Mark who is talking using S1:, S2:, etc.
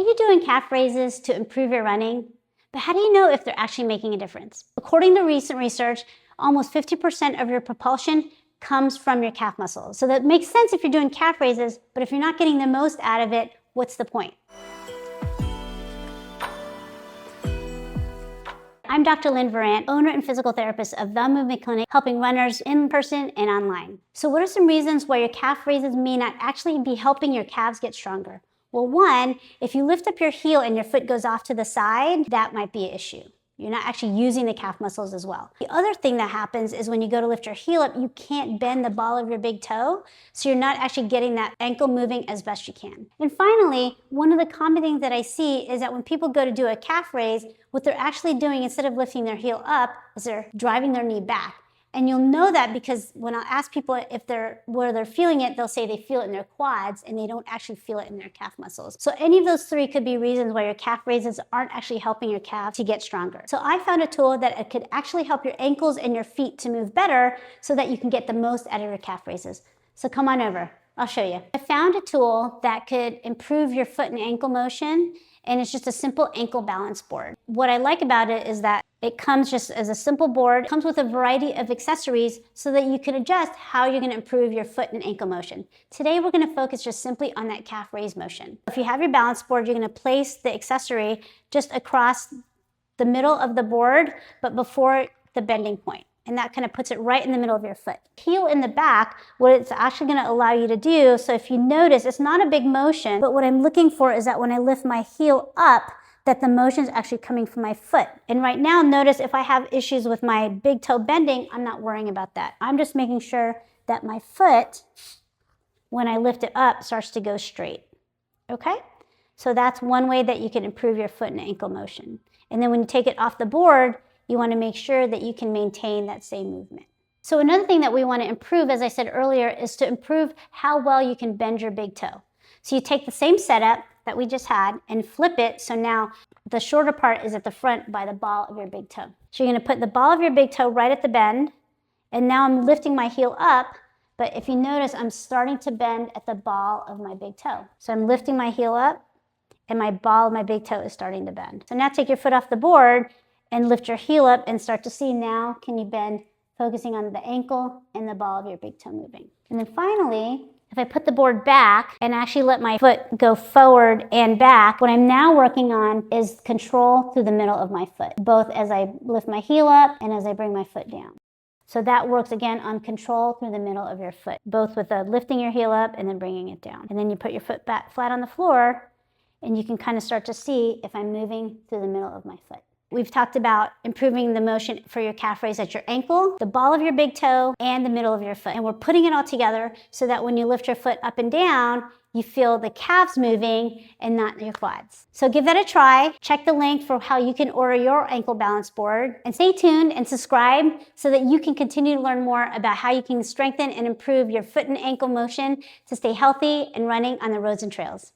S1: Are you doing calf raises to improve your running? But how do you know if they're actually making a difference? According to recent research, almost 50% of your propulsion comes from your calf muscles. So that makes sense if you're doing calf raises, but if you're not getting the most out of it, what's the point? I'm Dr. Lynne Virant, owner and physical therapist of The Movement Clinic, helping runners in person and online. So what are some reasons why your calf raises may not actually be helping your calves get stronger? Well, one, if you lift up your heel and your foot goes off to the side, that might be an issue. You're not actually using the calf muscles as well. The other thing that happens is when you go to lift your heel up, you can't bend the ball of your big toe, so you're not actually getting that ankle moving as best you can. And finally, one of the common things that I see is that when people go to do a calf raise, what they're actually doing instead of lifting their heel up is they're driving their knee back. And you'll know that because when I ask people if where they're feeling it, they'll say they feel it in their quads and they don't actually feel it in their calf muscles. So any of those three could be reasons why your calf raises aren't actually helping your calf to get stronger. So I found a tool that it could actually help your ankles and your feet to move better so that you can get the most out of your calf raises. So come on over, I'll show you. I found a tool that could improve your foot and ankle motion, and it's just a simple ankle balance board. What I like about it is that it comes just as a simple board. It comes with a variety of accessories so that you can adjust how you're gonna improve your foot and ankle motion. Today, we're gonna focus just simply on that calf raise motion. If you have your balance board, you're gonna place the accessory just across the middle of the board, but before the bending point. And that kind of puts it right in the middle of your foot. Heel in the back, what it's actually gonna allow you to do, so if you notice, it's not a big motion, but what I'm looking for is that when I lift my heel up, that the motion is actually coming from my foot. And right now, notice if I have issues with my big toe bending, I'm not worrying about that. I'm just making sure that my foot, when I lift it up, starts to go straight, okay? So that's one way that you can improve your foot and ankle motion. And then when you take it off the board, you want to make sure that you can maintain that same movement. So another thing that we want to improve, as I said earlier, is to improve how well you can bend your big toe. So you take the same setup that we just had and flip it, so now the shorter part is at the front by the ball of your big toe. So you're going to put the ball of your big toe right at the bend, and now I'm lifting my heel up, but if you notice, I'm starting to bend at the ball of my big toe. So I'm lifting my heel up, and my ball of my big toe is starting to bend. So now take your foot off the board and lift your heel up and start to see now, can you bend, focusing on the ankle and the ball of your big toe moving. And then finally, if I put the board back and actually let my foot go forward and back, what I'm now working on is control through the middle of my foot, both as I lift my heel up and as I bring my foot down. So that works again on control through the middle of your foot, both with lifting your heel up and then bringing it down. And then you put your foot back flat on the floor and you can kind of start to see if I'm moving through the middle of my foot. We've talked about improving the motion for your calf raise at your ankle, the ball of your big toe, and the middle of your foot. And we're putting it all together so that when you lift your foot up and down, you feel the calves moving and not your quads. So give that a try. Check the link for how you can order your ankle balance board. And stay tuned and subscribe so that you can continue to learn more about how you can strengthen and improve your foot and ankle motion to stay healthy and running on the roads and trails.